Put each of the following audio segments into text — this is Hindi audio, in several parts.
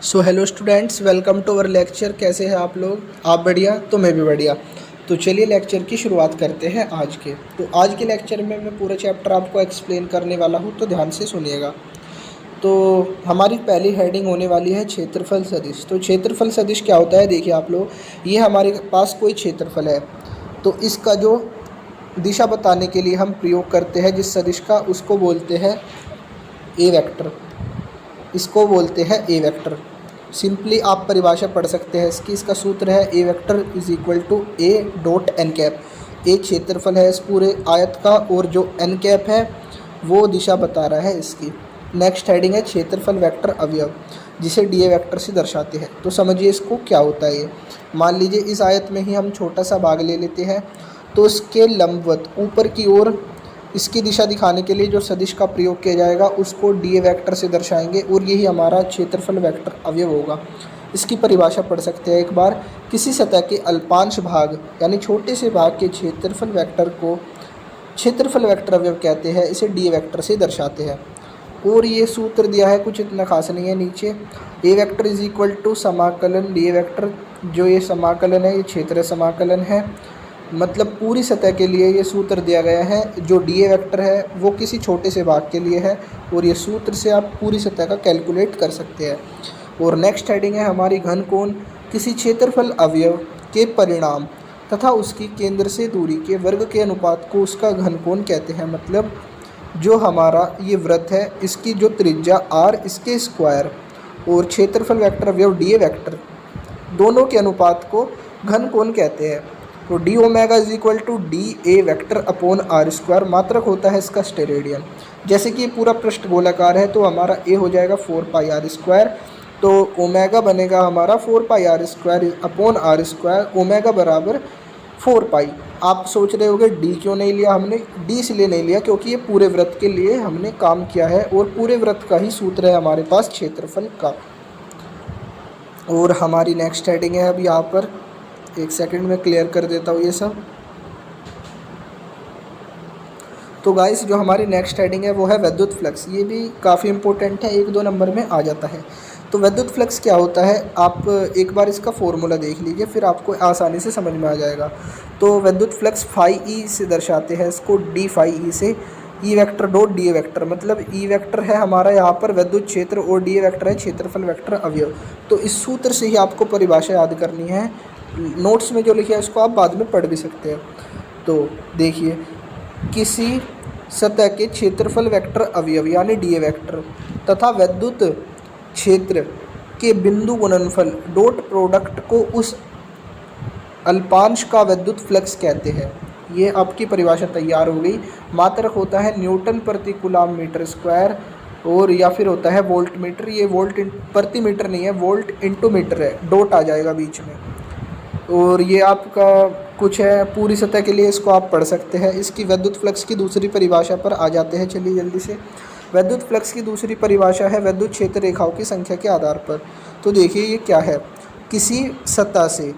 So hello students, welcome to our lecture. कैसे हैं आप लोग? आप बढ़िया? तो मैं भी बढ़िया। तो चलिए लेक्चर की शुरुआत करते हैं आज के। तो आज के लेक्चर में मैं पूरा चैप्टर आपको एक्सप्लेन करने वाला हूँ, तो ध्यान से सुनिएगा। तो हमारी पहली हेडिंग होने वाली है क्षेत्रफल सदिश। तो क्षेत्रफल सदिश क्या होता है, देखिए आप लोग, ये हमारे पास कोई क्षेत्रफल है, तो इसका जो दिशा बताने के लिए हम प्रयोग करते हैं जिस सदिश का, उसको बोलते हैं ए वेक्टर। इसको बोलते हैं ए वेक्टर। सिंपली आप परिभाषा पढ़ सकते हैं इसकी। इसका सूत्र है A vector is equal to A dot N cap. एक क्षेत्रफल है इस पूरे आयत का, और जो एन कैप है वो दिशा बता रहा है इसकी। नेक्स्ट हेडिंग है क्षेत्रफल वेक्टर अवयव, जिसे डी ए वेक्टर से दर्शाते हैं। तो समझिए इसको क्या होता है ये। मान लीजिए इस आयत में ही हम छोटा सा भाग ले लेते हैं, तो इसके लंबवत ऊपर की ओर इसकी दिशा दिखाने के लिए जो सदिश का प्रयोग किया जाएगा उसको डी ए वेक्टर से दर्शाएंगे, और यही हमारा क्षेत्रफल वेक्टर अवयव होगा। इसकी परिभाषा पढ़ सकते हैं एक बार। किसी सतह के अल्पांश भाग यानी छोटे से भाग के क्षेत्रफल वेक्टर को क्षेत्रफल वेक्टर अवयव कहते हैं। इसे डी ए वेक्टर से दर्शाते हैं। और ये सूत्र दिया है, कुछ इतना खास नहीं है। नीचे ए वेक्टर इज इक्वल टू समाकलन डी ए वेक्टर। जो ये समाकलन है ये क्षेत्र समाकलन है, मतलब पूरी सतह के लिए ये सूत्र दिया गया है। जो डी ए वेक्टर है वो किसी छोटे से भाग के लिए है, और ये सूत्र से आप पूरी सतह का कैलकुलेट कर सकते हैं। और नेक्स्ट हेडिंग है हमारी घन कोण। किसी क्षेत्रफल अवयव के परिणाम तथा उसकी केंद्र से दूरी के वर्ग के अनुपात को उसका घन कोण कहते हैं। मतलब जो हमारा ये वृत्त है, इसकी जो त्रिज्या आर, इसके स्क्वायर और क्षेत्रफल वेक्टर अवयव डी ए वेक्टर, दोनों के अनुपात को घन कोण कहते हैं। तो D omega is equal to D A vector upon R square. मात्रक होता है इसका स्टेरेडियन। जैसे कि पूरा पृष्ठ गोलाकार है, तो हमारा ए हो जाएगा 4 पाई आर स्क्वायर। तो ओमेगा बनेगा हमारा 4 pi R square upon R square. Omega बराबर 4 पाई। आप सोच रहे होंगे डी क्यों नहीं लिया हमने? डी इसलिए नहीं लिया क्योंकि ये पूरे वृत्त के लिए हमने काम किया है, और पूरे वृत्त का ही सूत्र है हमारे पास क्षेत्रफल का। और हमारी नेक्स्ट हेडिंग है, अब यहाँ पर एक सेकंड में क्लियर कर देता हूँ ये सब। तो गाइस, जो हमारी नेक्स्ट हेडिंग है वो है विद्युत फ्लक्स। ये भी काफ़ी इंपॉर्टेंट है, 1-2 नंबर में आ जाता है। तो विद्युत फ्लक्स क्या होता है, आप एक बार इसका फॉर्मूला देख लीजिए, फिर आपको आसानी से समझ में आ जाएगा। तो विद्युत फ्लक्स फाई ई से दर्शाते हैं इसको, डी फाई ई से। ई vector dot D A vector, मतलब ई वेक्टर है हमारा यहाँ पर विद्युत क्षेत्र, और डी ए वेक्टर है क्षेत्रफल वेक्टर अवयव। तो इस सूत्र से ही आपको परिभाषा याद करनी है। नोट्स में जो लिखा है उसको आप बाद में पढ़ भी सकते हैं। तो देखिए, किसी सतह के क्षेत्रफल वेक्टर अवयव यानी डी ए वेक्टर तथा विद्युत क्षेत्र के बिंदु गुणनफल डॉट प्रोडक्ट को उस अल्पांश का विद्युत फ्लक्स कहते हैं। ये आपकी परिभाषा तैयार हो गई। मात्रक होता है न्यूटन प्रति कूलम मीटर स्क्वायर, और या फिर होता है वोल्ट मीटर। ये वोल्ट प्रति मीटर नहीं है, वोल्ट इंटू मीटर है, डॉट आ जाएगा बीच में। और ये आपका कुछ है पूरी सतह के लिए, इसको आप पढ़ सकते हैं। इसकी विद्युत फ्लक्स की दूसरी परिभाषा पर आ जाते हैं, चलिए जल्दी से। विद्युत फ्लक्स की दूसरी परिभाषा है विद्युत क्षेत्र रेखाओं की संख्या के आधार पर। तो देखिए ये क्या है, किसी सतह से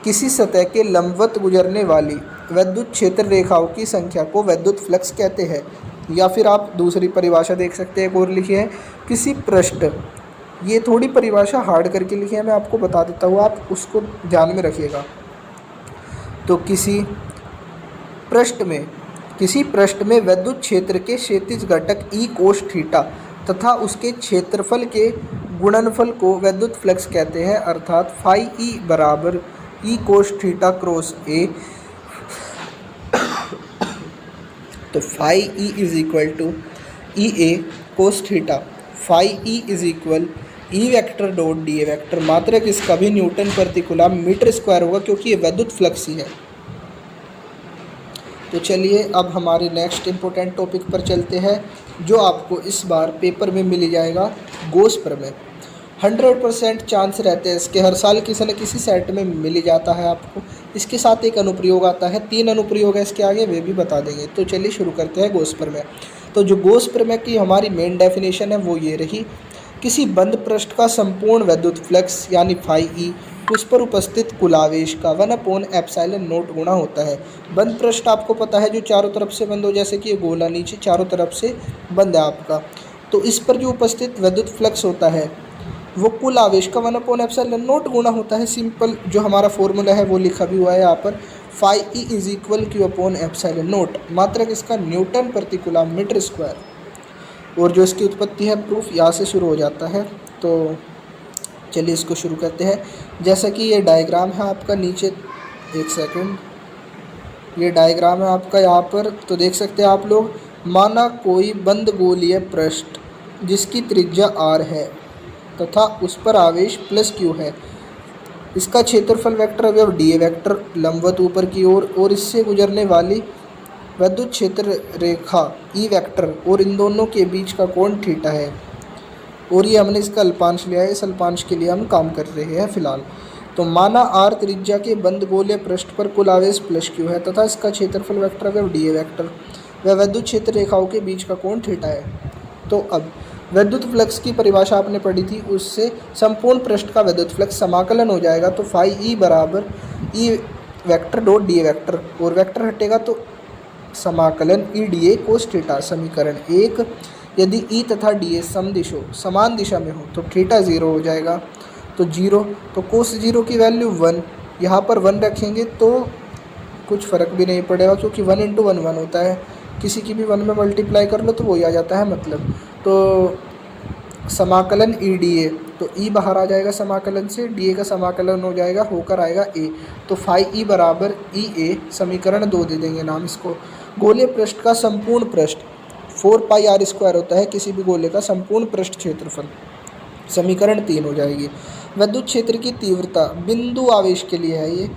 किसी सतह के लंबवत गुजरने वाली विद्युत क्षेत्र रेखाओं की संख्या को विद्युत फ्लक्स कहते हैं। या फिर आप दूसरी परिभाषा देख सकते हैं, एक और लिखी है, किसी पृष्ठ, ये थोड़ी परिभाषा हार्ड करके लिखी है, मैं आपको बता देता हूँ, आप उसको ध्यान में रखिएगा। तो किसी पृष्ठ में विद्युत क्षेत्र के क्षैतिज घटक ई कोस थीटा तथा उसके क्षेत्रफल के गुणनफल को विद्युत फ्लक्स कहते हैं। अर्थात फाई ई बराबर ई कोस थीटा क्रॉस ए। तो phi E is equal to E A cos theta. Phi E is equal E vector dot D A vector. मात्रक इसका भी न्यूटन प्रति कूलम मीटर स्क्वायर होगा, क्योंकि ये विद्युत फ्लक्स ही है। तो चलिए अब हमारे नेक्स्ट इम्पोर्टेंट टॉपिक पर चलते हैं, जो आपको इस बार पेपर में मिल जाएगा, गॉस प्रमेय। 100% चांस रहते हैं इसके, हर साल किसी न किसी सेट में मिल ही जाता है आपको। इसके साथ एक अनुप्रयोग आता है, 3 अनुप्रयोग है इसके आगे, वे भी बता देंगे। तो चलिए शुरू करते हैं गॉस प्रमेय। तो जो गॉस प्रमेय की हमारी मेन डेफिनेशन है वो ये रही, किसी बंद पृष्ठ का संपूर्ण विद्युत फ्लक्स यानी फाई ई उस पर उपस्थित कुल आवेश का 1/ε0 गुणा होता है। बंद पृष्ठ आपको पता है जो चारों तरफ से बंद हो, जैसे कि ये गोला नीचे चारों तरफ से बंद है आपका। तो इस पर जो उपस्थित विद्युत फ्लक्स होता है वो कुल आवेश का 1/ε0 गुणा होता है। सिंपल जो हमारा फॉर्मूला है वो लिखा भी हुआ है यहाँ पर, phi E is equal Q/ε0, मात्रक इसका न्यूटन प्रति कूलम मीटर स्क्वायर। और जो इसकी उत्पत्ति है प्रूफ यहाँ से शुरू हो जाता है। तो चलिए इसको शुरू करते हैं। जैसा कि ये डायग्राम है आपका नीचे, एक सेकंड, ये डायग्राम है आपका यहाँ पर, तो देख सकते हैं आप लोग। माना कोई बंद गोलीय पृष्ठ जिसकी त्रिज्या r है तथा उस पर आवेश प्लस q है। इसका क्षेत्रफल वेक्टर अवयव dA वेक्टर लंबवत ऊपर की ओर और इससे गुजरने वाली विद्युत क्षेत्र रेखा E वेक्टर और इन दोनों के बीच का कोण थीटा है। और ये हमने इसका अल्पांश लिया है, इस अल्पांश के लिए हम काम कर रहे हैं फिलहाल। तो माना r त्रिज्या के बंद गोलीय पृष्ठ पर कुल आवेश प्लस q है तथा इसका क्षेत्रफल वेक्टर अवयव dA वेक्टर व विद्युत क्षेत्र रेखाओं के बीच का कोण थीटा है। तो अब विद्युत फ्लक्स की परिभाषा आपने पढ़ी थी, उससे संपूर्ण पृष्ठ का विद्युत फ्लक्स समाकलन हो जाएगा। तो फाई ई बराबर ई वेक्टर डॉट डी वेक्टर, और वेक्टर हटेगा तो समाकलन E D A cos theta. समीकरण 1, यदि ई तथा डी ए समदिशो समान दिशा में हो तो थीटा 0 हो जाएगा। तो 0, तो कोस 0 की वैल्यू 1, यहाँ पर 1 रखेंगे तो कुछ फ़र्क भी नहीं पड़ेगा क्योंकि 1 × 1 1 होता है। किसी की भी 1 में मल्टीप्लाई कर लो तो वही आ जाता है मतलब। तो समाकलन ई डी ए, तो ई बाहर आ जाएगा समाकलन से, डी ए का समाकलन हो जाएगा, होकर आएगा ए। तो फाई ई बराबर ई ए, समीकरण 2 दे देंगे नाम इसको। गोलीय पृष्ठ का संपूर्ण पृष्ठ 4πr² होता है किसी भी गोले का संपूर्ण पृष्ठ क्षेत्रफल। समीकरण 3 हो जाएगी। विद्युत क्षेत्र की तीव्रता बिंदु आवेश के लिए है ये,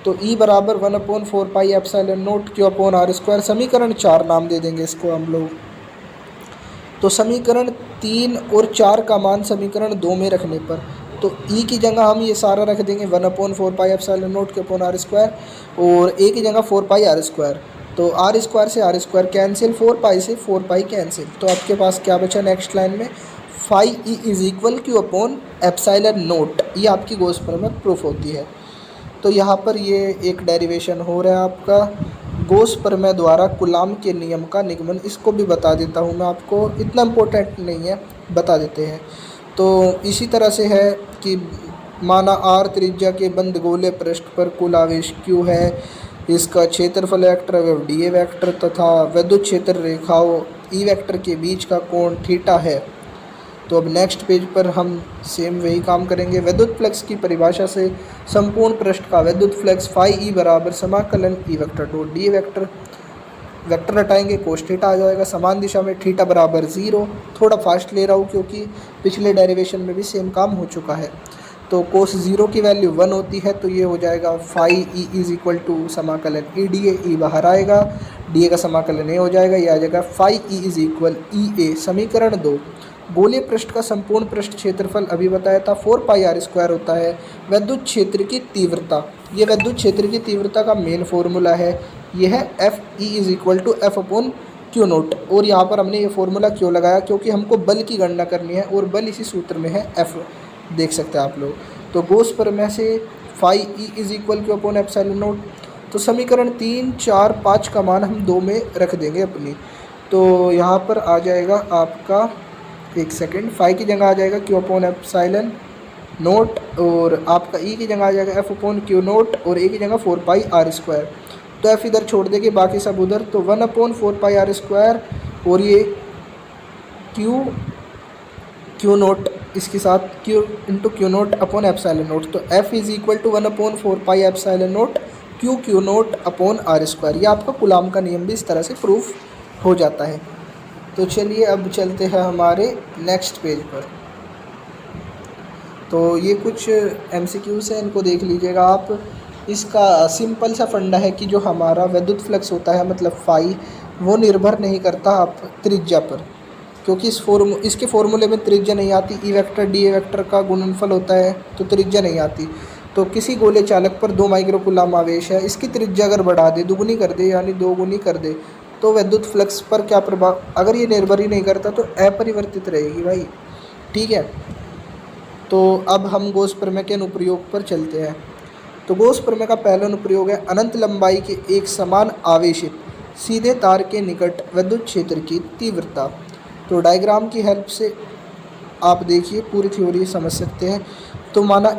तो E बराबर 1/4πε0 Q/r²। समीकरण 4 नाम दे देंगे इसको हम लोग। तो समीकरण 3 और 4 का मान समीकरण 2 में रखने पर, तो E की जगह हम ये सारा रख देंगे 1/4πε0 Q/r² और A की जगह 4πr²। तो r² से r² कैंसिल, 4π से 4π कैंसिल। तो आपके पास क्या बचा नेक्स्ट लाइन में, phi E is equal Q/ε0। ये आपकी गॉस प्रमेय प्रूफ होती है। तो यहाँ पर ये एक डेरिवेशन हो रहा है आपका गॉस प्रमेय द्वारा कूलॉम के नियम का निगमन। इसको भी बता देता हूँ मैं आपको, इतना इम्पोर्टेंट नहीं है, बता देते हैं। तो इसी तरह से है कि माना r त्रिज्या के बंद गोले पृष्ठ पर कुल आवेश q है, इसका क्षेत्रफल वेक्टर अवयव dA वेक्टर तथा विद्युत क्षेत्र रेखाओं E वेक्टर के बीच का कोण थीटा है। तो अब नेक्स्ट पेज पर हम सेम वही काम करेंगे। विद्युत फ्लक्स की परिभाषा से संपूर्ण पृष्ठ का विद्युत फ्लक्स फाई ई बराबर समाकलन ई vector dot D vector, vector हटाएंगे कोस थीटा आ जाएगा। समान दिशा में थीटा बराबर 0। थोड़ा फास्ट ले रहा हूँ क्योंकि पिछले डेरिवेशन में भी सेम काम हो चुका है। तो कोस 0 की वैल्यू 1 होती है, तो ये हो जाएगा phi E is equal to समाकलन ई डी ए, ई बाहर आएगा, डी ए का समाकलन ए हो जाएगा, ये आ जाएगा phi E is equal E A. समीकरण 2, गोलीय पृष्ठ का संपूर्ण पृष्ठ क्षेत्रफल अभी बताया था 4πr² होता है। विद्युत क्षेत्र की तीव्रता, ये विद्युत क्षेत्र की तीव्रता का मेन फॉर्मूला है, यह है F E is equal to F/Q0। और यहाँ पर हमने ये फॉर्मूला क्यों लगाया, क्योंकि हमको बल की गणना करनी है और बल इसी सूत्र में है F, देख सकते हैं आप लोग। तो गॉस प्रमेय से phi E is equal Q/ε0। तो समीकरण 3, 4, 5 का मान हम 2 में रख देंगे अपनी। तो यहाँ पर आ जाएगा आपका, एक सेकेंड, फाई की जगह आ जाएगा Q/ε0 और आपका ई की जगह आ जाएगा F/Q0 और ए की जगह 4πr²। तो एफ इधर छोड़ देंगे, बाकी सब उधर। तो 1/4πr² और ये Q0 इसके साथ Q × Q0/ε0। तो F is equal to 1/4πε0 Q/r²। ये आपका कूलॉम का नियम भी इस तरह से प्रूफ हो जाता है। तो चलिए अब चलते हैं हमारे नेक्स्ट पेज पर। तो ये कुछ MCQs हैं, इनको देख लीजिएगा आप। इसका सिंपल सा फंडा है कि जो हमारा विद्युत फ्लक्स होता है मतलब फाई, वो निर्भर नहीं करता आप त्रिज्या पर, क्योंकि इसके फॉर्मूले में त्रिज्या नहीं आती। E vector D A vector का गुणनफल होता है तो त्रिज्या नहीं आती। तो किसी गोले चालक पर 2 माइक्रो कूलॉम आवेश है, इसकी त्रिज्या अगर बढ़ा दे, दुगुनी कर दे यानी 2 गुनी कर दे, तो विद्युत फ्लक्स पर क्या प्रभाव, अगर ये निर्भर ही नहीं करता तो अपरिवर्तित रहेगी भाई, ठीक है। तो अब हम गॉस प्रमेय के अनुप्रयोग पर चलते हैं। तो गॉस प्रमेय का पहला अनुप्रयोग है अनंत लंबाई के एक समान आवेशित सीधे तार के निकट विद्युत क्षेत्र की तीव्रता। तो डायग्राम की हेल्प से आप देखिए पूरी थ्योरी समझ सकते हैं। तो माना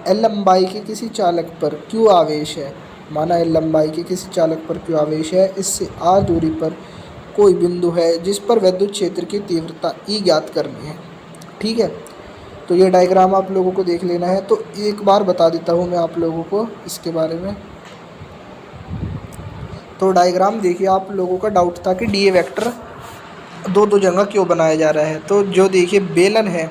एल लंबाई के किसी चालक पर क्यू आवेश है, माना एल लंबाई के किसी चालक पर क्यू आवेश है, इससे आर दूरी पर कोई बिंदु है जिस पर विद्युत क्षेत्र की तीव्रता ई ज्ञात करनी है। ठीक है, तो ये डायग्राम आप लोगों को देख लेना है। तो एक बार बता देता हूँ मैं आप लोगों को इसके बारे में। तो डायग्राम देखिए, आप लोगों का डाउट था कि डी ए वेक्टर दो जगह क्यों बनाया जा रहा है। तो जो देखिए बेलन है,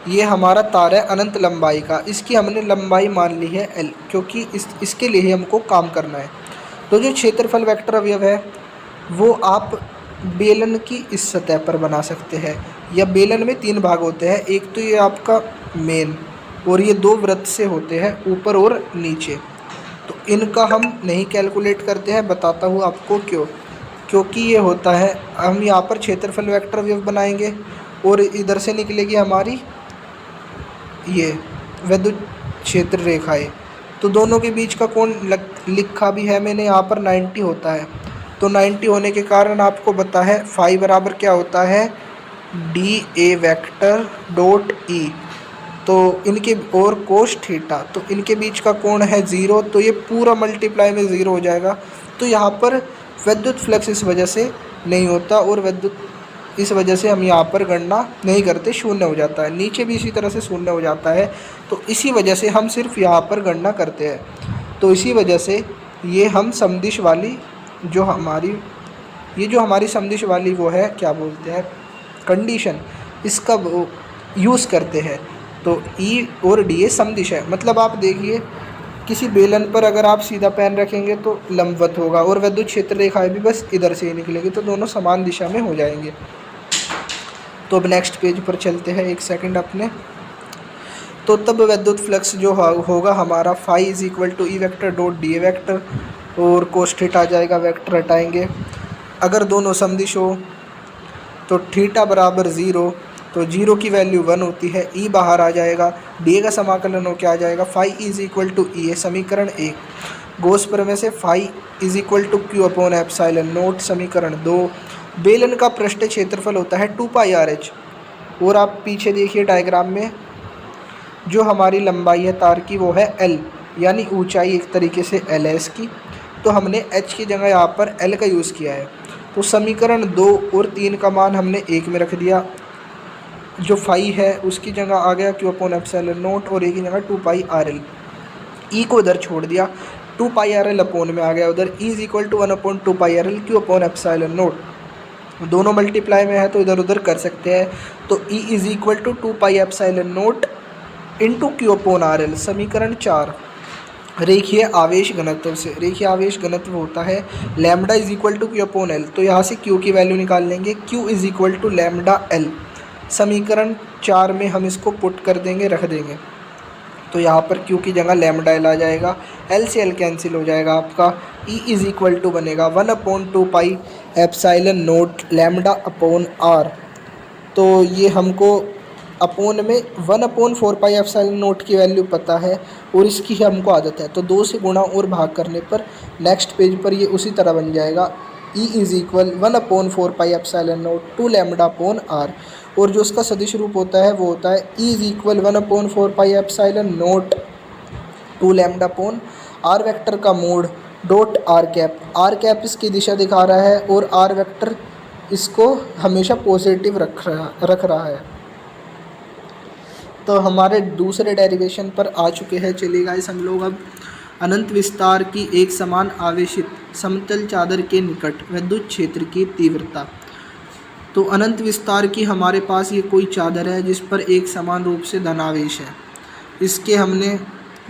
ये हमारा तार है अनंत लंबाई का, इसकी हमने लंबाई मान ली है एल, क्योंकि इसके लिए ही हमको काम करना है। तो जो क्षेत्रफल वेक्टर अवयव है वो आप बेलन की इस सतह पर बना सकते हैं, या बेलन में 3 भाग होते हैं, एक तो ये आपका मेन, और ये 2 वृत्त से होते हैं ऊपर और नीचे। तो इनका हम नहीं कैलकुलेट करते हैं, बताता हूँ आपको क्यों। क्योंकि ये होता है, हम यहाँ पर क्षेत्रफल वेक्टर अवयव बनाएंगे और इधर से निकलेगी हमारी ये विद्युत क्षेत्र रेखाएं। तो दोनों के बीच का कोण लिखा भी है मैंने यहाँ पर 90 होता है। तो 90 होने के कारण आपको पता है फाई बराबर क्या होता है, D A vector dot E. तो इनके और कोस थीटा, तो इनके बीच का कोण है 0, तो ये पूरा मल्टीप्लाई में 0 हो जाएगा। तो यहाँ पर विद्युत फ्लक्स इस वजह से नहीं होता, और विद्युत इस वजह से हम यहाँ पर गणना नहीं करते, शून्य हो जाता है। नीचे भी इसी तरह से शून्य हो जाता है। तो इसी वजह से हम सिर्फ यहाँ पर गणना करते हैं। तो इसी वजह से ये हम समदिश वाली जो हमारी समदिश वाली वो है, क्या बोलते हैं, कंडीशन, इसका वो यूज़ करते हैं। तो ई और डी ए समदिश है। मतलब आप देखिए किसी बेलन पर अगर आप सीधा पेन रखेंगे तो लंबवत होगा, और विद्युत क्षेत्र रेखाएं भी बस इधर से ही निकलेगी, तो दोनों समान दिशा में हो जाएंगे। तो अब नेक्स्ट पेज पर चलते हैं, एक सेकंड अपने। तो तब विद्युत फ्लक्स जो होगा हमारा phi is equal to E vector dot D A vector, और कोस थीटा आ जाएगा, वेक्टर हटाएंगे। अगर दोनों समदिश हो तो थीटा बराबर 0, तो 0 की वैल्यू 1 होती है, ई बाहर आ जाएगा, डी ए का समाकलन हो क्या आ जाएगा, phi is equal to E A, समीकरण 1। गॉस प्रमेय से phi is equal to Q upon epsilon naught, समीकरण 2। बेलन का पृष्ठ क्षेत्रफल होता है 2 पाई आर एच, और आप पीछे देखिए डायग्राम में जो हमारी लंबाई है तार की वो है एल, यानी ऊंचाई एक तरीके से एल है इसकी। तो हमने एच की जगह यहाँ पर एल का यूज़ किया है। तो समीकरण 2 और 3 का मान हमने 1 में रख दिया, जो फाई है उसकी जगह आ गया क्यू अपॉन एप्सिलॉन नॉट, और ए की जगह 2 पाई आर एल। ई को इधर छोड़ दिया, 2 पाई आर एल अपॉन में आ गया उधर, E is equal to 1 upon 2 pi R L Q upon epsilon naught. दोनों मल्टीप्लाई में है तो इधर उधर कर सकते हैं। तो E is equal to 2 pi epsilon naught into Q upon R L, समीकरण 4। रेखीय आवेश घनत्व से, रेखीय आवेश घनत्व होता है lambda is equal to Q upon L. तो यहाँ से क्यू की वैल्यू निकाल लेंगे, Q is equal to lambda L, समीकरण 4 में हम इसको पुट कर देंगे, रख देंगे। तो यहाँ पर क्यू की जगह लैम्डा एल आ जाएगा, एल से एल कैंसिल हो जाएगा, आपका ई इज इक्वल टू बनेगा 1 upon 2 pi epsilon naught lambda upon R. तो ये हमको अपोन में 1 अपॉन 4 पाई एप्सिलॉन नॉट की वैल्यू पता है, और इसकी हमको आदत है। तो 2 से गुणा और भाग करने पर नेक्स्ट पेज पर ये उसी तरह बन जाएगा, E is equal 1 upon 4 pi epsilon naught 2 lambda upon R. और जो उसका सदिश रूप होता है वो होता है E is equal 1 upon 4 pi epsilon naught 2 lambda upon R vector का mod dot R cap. R cap इसकी दिशा दिखा रहा है, और आर वेक्टर इसको हमेशा पॉजिटिव रख रहा है। तो हमारे दूसरे डेरिवेशन पर आ चुके हैं। चलिए गाइस, हम लोग अब अनंत विस्तार की एक समान आवेशित समतल चादर के निकट विद्युत क्षेत्र की तीव्रता। तो अनंत विस्तार की हमारे पास ये कोई चादर है जिस पर एक समान रूप से धनावेश है। इसके हमने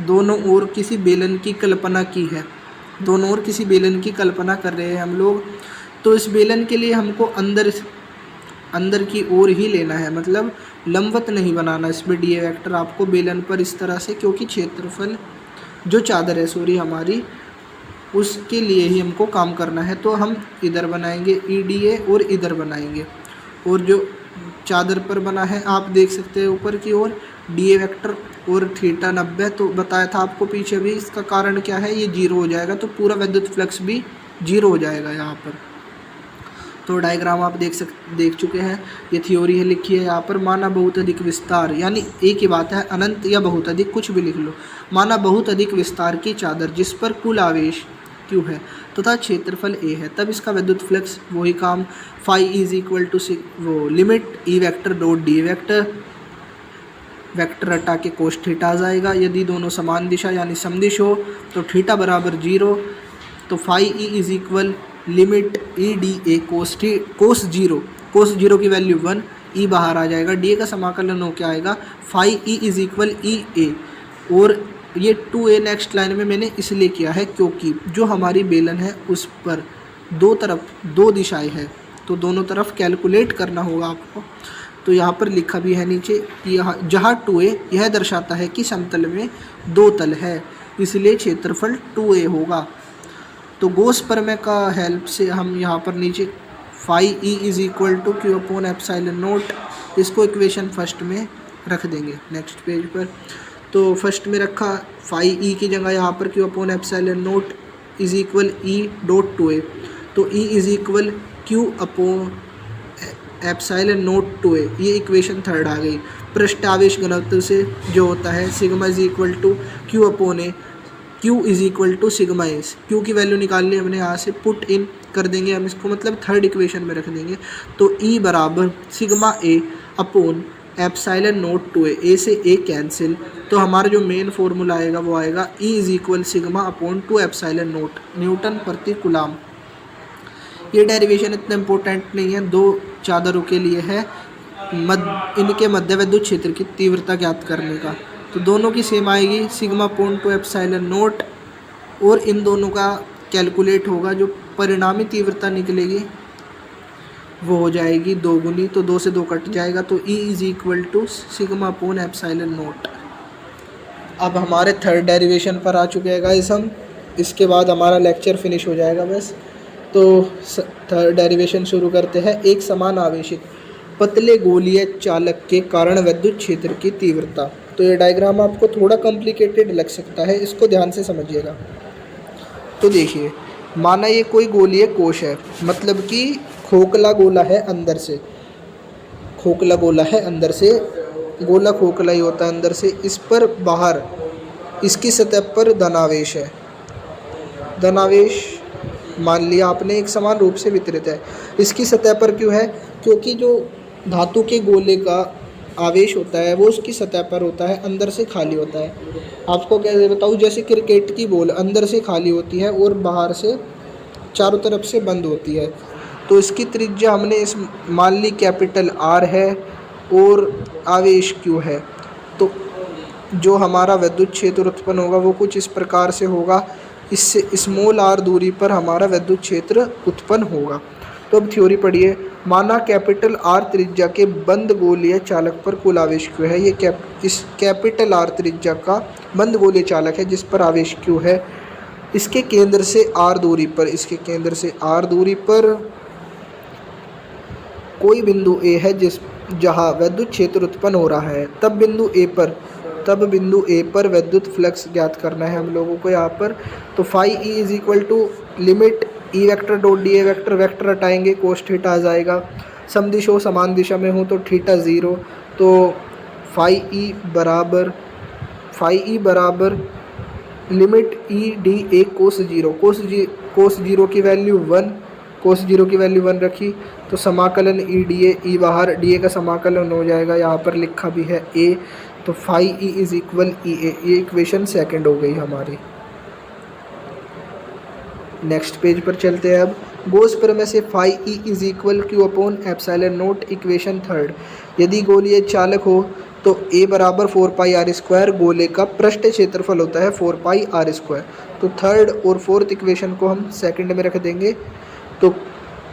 दोनों ओर किसी बेलन की कल्पना की है, दोनों ओर किसी बेलन की कल्पना कर रहे हैं हम लोग। तो इस बेलन के लिए हमको अंदर की ओर ही लेना है, मतलब लंबवत नहीं बनाना। इसमें डी ए वेक्टर आपको बेलन पर इस तरह से, क्योंकि क्षेत्रफल जो चादर है हमारी, उसके लिए ही हमको काम करना है। तो हम इधर बनाएंगे ई डी ए, और इधर बनाएंगे, और जो चादर पर बना है आप देख सकते हैं ऊपर की ओर डी ए वेक्टर और थीटा 90। तो बताया था आपको पीछे भी, इसका कारण क्या है, ये 0 हो जाएगा, तो पूरा विद्युत फ्लक्स भी 0 हो जाएगा यहाँ पर। तो डायग्राम आप देख चुके हैं, ये थ्योरी है लिखी है यहाँ पर। माना बहुत अधिक विस्तार, यानी एक ही बात है, अनंत या बहुत अधिक कुछ भी लिख लो। माना बहुत अधिक विस्तार की चादर जिस पर कुल आवेश Q है तथा क्षेत्रफल A है, तब इसका विद्युत फ्लक्स वही काम फाई इज इक्वल टू वो limit E vector dot D vector, vector हटा के कोस थीटा आ जाएगा। यदि दोनों समान दिशा यानी समदिश हो तो थीटा बराबर 0, तो phi E is equal limit E D A cos zero की वैल्यू 1, ई बाहर आ जाएगा, डी ए का समाकलन हो क्या आएगा फाई ई इज इक्वल ई ए। और ये 2a नेक्स्ट लाइन में मैंने इसलिए किया है क्योंकि जो हमारी बेलन है उस पर दो तरफ दो दिशाएं हैं, तो दोनों तरफ कैलकुलेट करना होगा आपको। तो यहाँ पर लिखा भी है नीचे कि यहाँ जहाँ 2a यह दर्शाता है कि समतल में दो तल है, इसलिए क्षेत्रफल 2a होगा। तो गॉस प्रमेय का हेल्प से हम यहाँ पर नीचे phi E is equal to Q upon epsilon naught, इसको इक्वेशन फर्स्ट में रख देंगे नेक्स्ट पेज पर। तो फर्स्ट में रखा फाई ई की जगह यहाँ पर Q upon epsilon note is equal E dot 2a, तो E is equal Q upon epsilon note 2a, ये इक्वेशन थर्ड आ गई। पृष्ठ आवेश घनत्व से जो होता है sigma is equal to Q upon A, Q is equal to sigma S. Q की वैल्यू निकालनी हमने यहाँ से पुट इन कर देंगे हम इसको, मतलब थर्ड इक्वेशन में रख देंगे। तो E बराबर सिग्मा ए अपॉन एप्सिलॉन नोट 2a, ए से ए कैंसिल, तो हमारा जो मेन फॉर्मूला आएगा वो आएगा E is equal sigma upon 2 epsilon note Newton प्रति कूलम। ये डेरिवेशन इतना इम्पोर्टेंट नहीं है, दो चादरों के लिए है, इनके मध्य विद्युत क्षेत्र की तीव्रता ज्ञात करने का। तो दोनों की सेम आएगी सिग्मा अपॉन 2 एप्सिलॉन नोट, और इन दोनों का कैलकुलेट होगा, जो परिणामी तीव्रता निकलेगी वो हो जाएगी 2 गुनी, तो 2 से 2 कट जाएगा, तो E is equal to sigma upon epsilon naught. अब हमारे थर्ड डेरिवेशन पर आ चुके हैं गाइस हम, इसके बाद हमारा लेक्चर फिनिश हो जाएगा बस। तो थर्ड डेरिवेशन शुरू करते हैं। एक समान आवेशित पतले गोलीय चालक के कारण विद्युत क्षेत्र की तीव्रता। तो ये डायग्राम आपको थोड़ा कॉम्प्लिकेटेड लग सकता है, इसको ध्यान से समझिएगा। तो देखिए, माना ये कोई गोलीय कोश है, मतलब कि खोखला गोला है अंदर से, खोखला गोला है अंदर से, गोला खोखला ही होता है अंदर से। इस पर बाहर इसकी सतह पर धनावेश है, धनावेश मान लिया आपने एक समान रूप से वितरित है। इसकी सतह पर क्यों है? क्योंकि जो धातु के गोले का आवेश होता है वो उसकी सतह पर होता है, अंदर से खाली होता है। आपको कैसे बताऊँ, जैसे क्रिकेट की बॉल अंदर से खाली होती है और बाहर से चारों तरफ से बंद होती है। तो इसकी त्रिज्या हमने इस मान ली कैपिटल R है और आवेश Q है। तो जो हमारा विद्युत क्षेत्र उत्पन्न होगा वो कुछ इस प्रकार से होगा, इससे स्मॉल r दूरी पर हमारा विद्युत क्षेत्र उत्पन्न होगा। तो अब थ्योरी पढ़िए। माना कैपिटल R त्रिज्या के बंद गोलीय चालक पर कुल आवेश Q है। ये इस कैपिटल R त्रिज्या का बंद गोलीय चालक है जिस पर आवेश Q है। इसके केंद्र से R दूरी पर, इसके केंद्र से R दूरी पर कोई बिंदु A है जहाँ विद्युत क्षेत्र उत्पन्न हो रहा है। तब बिंदु A पर विद्युत फ्लक्स ज्ञात करना है हम लोगों को यहाँ पर। तो phi E is equal to limit E vector dot D A vector, vector हटाएंगे कोस थीटा आ जाएगा। समदिश हो, समान दिशा में हो तो थीटा 0। तो फाई E बराबर लिमिट E डी ए कोस 0, कोस 0 की वैल्यू 1, कोस 0 की वैल्यू 1 रखी, तो समाकलन E डी ए, ई बाहर, डी ए का समाकलन हो जाएगा, यहाँ पर लिखा भी है A। तो फाई E इज इक्वल ई ए, ये इक्वेशन सेकंड हो गई हमारी। नेक्स्ट पेज पर चलते हैं। अब गॉस प्रमेय से phi E is equal Q upon epsilon naught, equation third. यदि गोलीय चालक हो तो A बराबर 4 पाई R स्क्वायर, गोले का पृष्ठ क्षेत्रफल होता है 4 पाई R स्क्वायर। तो थर्ड और फोर्थ इक्वेशन को हम सेकंड में रख देंगे। तो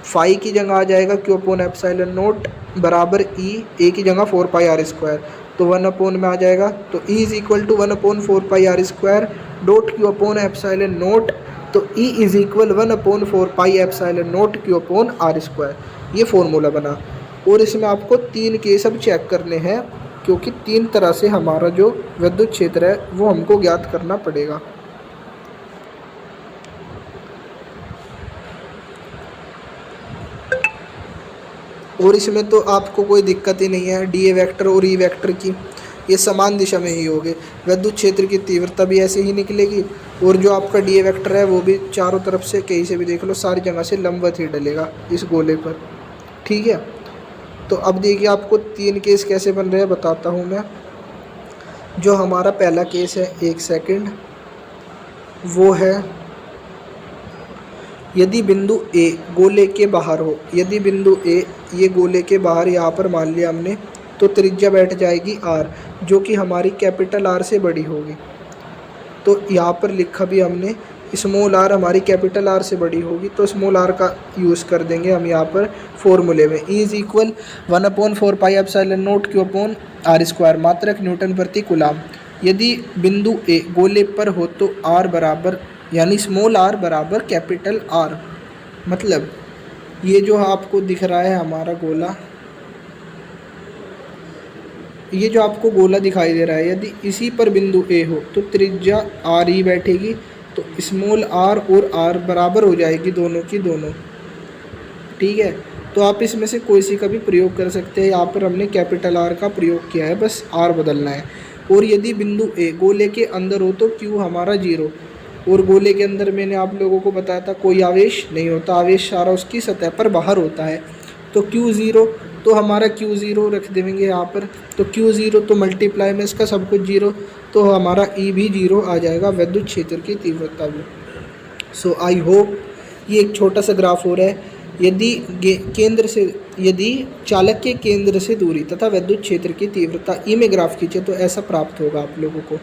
फाई की जगह आ जाएगा Q अपॉन एप्सिलॉन नोट बराबर E, A की जगह 4 पाई R स्क्वायर, तो 1 अपॉन में आ जाएगा। तो E is equal to 1 upon 4 pi R square dot Q upon epsilon naught, तो E is equal 1 upon 4 pi epsilon naught Q upon R square. ये फॉर्मूला बना। और इसमें आपको 3 केस अब चेक करने हैं, क्योंकि 3 तरह से हमारा जो विद्युत क्षेत्र है वो हमको ज्ञात करना पड़ेगा। और इसमें तो आपको कोई दिक्कत ही नहीं है, डी ए वेक्टर और ई वेक्टर की ये समान दिशा में ही होंगे। विद्युत क्षेत्र की तीव्रता भी ऐसे ही निकलेगी और जो आपका डी ए वेक्टर है वो भी चारों तरफ से कहीं से भी देख लो सारी जगह से लंबवत ही डलेगा इस गोले पर। ठीक है, तो अब देखिए आपको 3 केस कैसे बन रहे हैं बताता हूँ मैं। जो हमारा पहला केस है, एक सेकंड, वो है यदि बिंदु ए गोले के बाहर हो, यदि बिंदु ए ये गोले के बाहर यहाँ पर मान लिया हमने, तो त्रिज्या बैठ जाएगी आर, जो कि हमारी कैपिटल आर से बड़ी होगी। तो यहाँ पर लिखा भी हमने स्मॉल आर हमारी कैपिटल आर से बड़ी होगी, तो स्मॉल आर का यूज़ कर देंगे हम यहाँ पर फॉर्मूले में। ई इज इक्वल 1/4πε0 Q/r², मात्रक न्यूटन प्रति कूलाम। यदि बिंदु ए गोले पर हो तो आर बराबर यानी स्मॉल आर बराबर कैपिटल आर, मतलब ये जो आपको दिख रहा है हमारा गोला, ये जो आपको गोला दिखाई दे रहा है, यदि इसी पर बिंदु ए हो तो त्रिज्या आर ही बैठेगी, तो स्मॉल आर और आर बराबर हो जाएगी दोनों की दोनों। ठीक है, तो आप इसमें से कोई सी का भी प्रयोग कर सकते हैं। यहाँ पर हमने कैपिटल आर का प्रयोग किया है, बस आर बदलना है। और यदि बिंदु ए गोले के अंदर हो तो क्यू हमारा 0, और गोले के अंदर मैंने आप लोगों को बताया था कोई आवेश नहीं होता, आवेश सारा उसकी सतह पर बाहर होता है। तो Q0, तो हमारा Q0 रख देंगे यहाँ पर, तो Q0 तो मल्टीप्लाई में इसका सब कुछ 0, तो हमारा E भी 0 आ जाएगा, विद्युत क्षेत्र की तीव्रता भी। सो आई होप ये एक छोटा सा ग्राफ हो रहा है। यदि चालक के केंद्र से दूरी तथा विद्युत क्षेत्र की तीव्रता ई में ग्राफ खींचे तो ऐसा प्राप्त होगा आप लोगों को।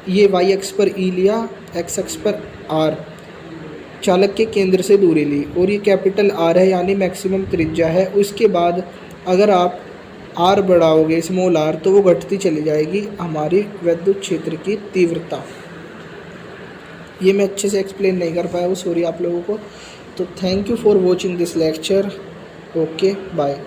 ये वाई अक्ष पर ई लिया, एक्स अक्ष पर आर, चालक के केंद्र से दूरी ली, और ये कैपिटल आर है यानी मैक्सिमम त्रिज्या है। उसके बाद अगर आप आर बढ़ाओगे स्मॉल आर तो वो घटती चली जाएगी हमारी विद्युत क्षेत्र की तीव्रता। ये मैं अच्छे से एक्सप्लेन नहीं कर पाया हूँ, सॉरी आप लोगों को। तो thank you for watching this lecture. Okay bye.